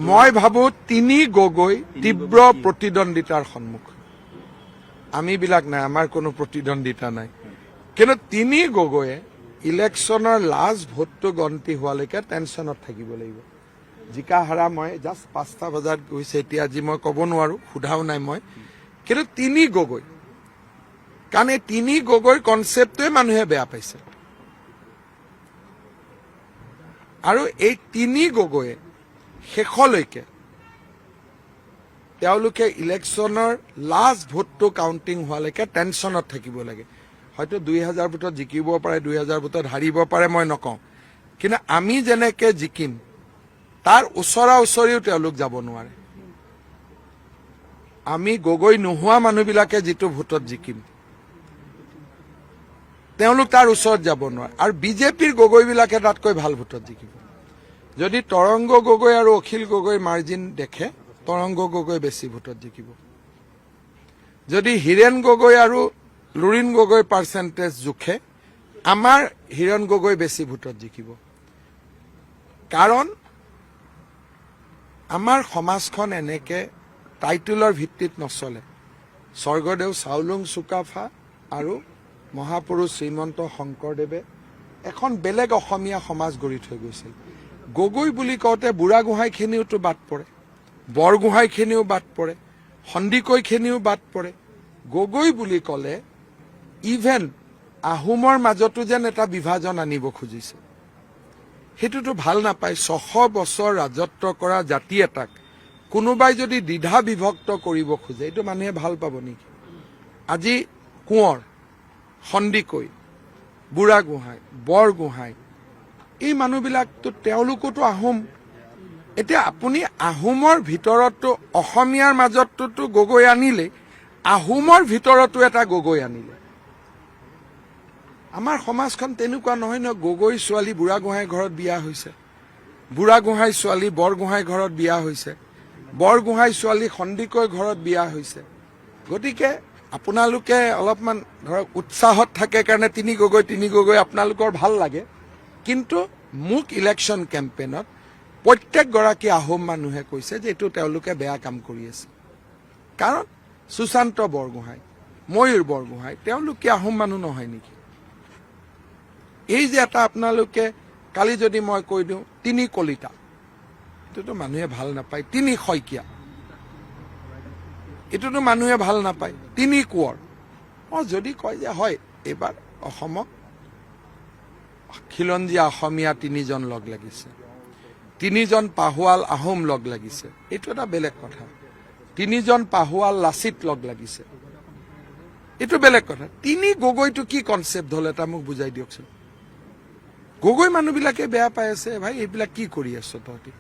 মই ভাবো তিনি গগৈ তীব্ৰ প্ৰতিদ্বন্দ্বিতাৰ সন্মুখ আমি বিলাক নাই আমাৰ কোনো প্ৰতিদ্বন্দ্বিতা নাই কিন্তু তিনি গগৈয়ে ইলেকশ্যনৰ লাষ্ট ভোটটো গন্তি হোৱালৈকে টেনশ্যনত থাকিব লাগিব জিকা হাৰা মই জাষ্ট 5টা বজাত গৈছে এতিয়া আজি মই ক'ব নোৱাৰো সোধাও নাই মই কিন্তু তিনি গগৈ কাৰণ এই তিনি গগৈৰ কনচেপ্টটোৱে মানুহে বেয়া পাইছে আৰু এই তিনি গগৈয়ে শেষলৈকে তেওঁলোকে ইলেকশ্যনৰ লাষ্ট ভোটটো কাউণ্টিং হোৱালৈকে টেনশ্যনত থাকিব লাগে হয়তো 2000 ভোটত জিকিব পাৰে 2000 ভোটত হাৰিব পাৰে মই নকওঁ কিন্তু আমি যেনেকে জিকিম তাৰ ওচৰা ওচৰিও তেওঁলোক যাব নোৱাৰে আমি গগৈ নোহোৱা মানুহবিলাকে যিটো ভোটত জিকিম তেওঁলোক তাৰ ওচৰত যাব নোৱাৰে আৰু বিজেপিৰ গগৈবিলাকে তাতকৈ ভাল ভোটত জিকিব যদি তৰংগ গগৈ আৰু অখিল গগৈ মাৰ্জিন দেখে তৰংগ গগৈ বেছি ভোটত জিকিব যদি হীৰেন গগৈ আৰু লুৰিণ গগৈ পাৰ্চেণ্টেজ জোখে আমাৰ হীৰেন গগৈ বেছি ভোটত জিকিব কাৰণ আমাৰ সমাজখন এনেকে টাইটলৰ ভিত্তিত নচলে স্বৰ্গদেউ চাওলুং চুকাফা আৰু মহাপুৰুষ শ্ৰীমন্ত শংকৰদেৱে এখন বেলেগ অসমীয়া সমাজ গঢ়ি থৈ গৈছিল গগৈ বুলি কওঁতে বুঢ়াগোহাঁইখিনিওতো বাদ পৰে বৰগোহাঁইখিনিও বাদ পৰে সন্দিকৈখিনিও বাদ পৰে গগৈ বুলি ক'লে ইভেন আহোমৰ মাজতো যেন এটা বিভাজন আনিব খুজিছে সেইটোতো ভাল নাপায় 600 বছৰ ৰাজত্ব কৰা জাতি এটাক কোনোবাই যদি দ্বিধা বিভক্ত কৰিব খোজে এইটো মানুহে ভাল পাব নেকি আজি কোঁৱৰ সন্দিকৈ বুঢ়াগোহাঁই বৰগোহাঁই এই মানুহবিলাকতো তেওঁলোকোতো আহোম এতিয়া আপুনি আহোমৰ ভিতৰতো অসমীয়াৰ মাজততো গগৈ আনিলে আহোমৰ ভিতৰতো এটা গগৈ আনিলে আমাৰ সমাজখন তেনেকুৱা নহয় ন গগৈ ছোৱালী বুঢ়াগোহাঁই ঘৰত বিয়া হৈছে বুঢ়াগোহাঁই ছোৱালী বৰগোহাঁই ঘৰত বিয়া হৈছে বৰগোহাঁই ছোৱালী সন্দিকৈ ঘৰত বিয়া হৈছে গতিকে আপোনালোকে অলপমান ধৰক উৎসাহত থাকে কাৰণে তিনি গগৈ আপোনালোকৰ ভাল লাগে কিন্তু মোক ইলেকশ্যন কেম্পেইনত প্ৰত্যেকগৰাকী আহোম মানুহে কৈছে যে এইটো তেওঁলোকে বেয়া কাম কৰি আছে কাৰণ সুশান্ত বৰগোহাঁই ময়ূৰ বৰগোহাঁই তেওঁলোকে আহোম মানুহ নহয় নেকি এই যে এটা আপোনালোকে কালি যদি মই কৈ দিওঁ তিনি কলিতা এইটোতো মানুহে ভাল নাপায় তিনি শইকীয়া এইটোতো মানুহে ভাল নাপায় তিনি কোঁৱৰ যদি কয় যে হয় এইবাৰ অসমক খিলঞ্জীয়া অসমীয়া তিনিজন লগ লাগিছে তিনিজন পাহোৱাল আহোম লগ লাগিছে এইটো এটা বেলেগ কথা তিনিজন পাহোৱাল লাচিত লগ লাগিছে এইটো বেলেগ কথা তিনি গগৈটো কি কনচেপ্ট হল এটা মোক বুজাই দিয়কচোন গগৈ মানুহবিলাকে বেয়া পাই আছে ভাই এইবিলাক কি কৰি আছ তহঁতি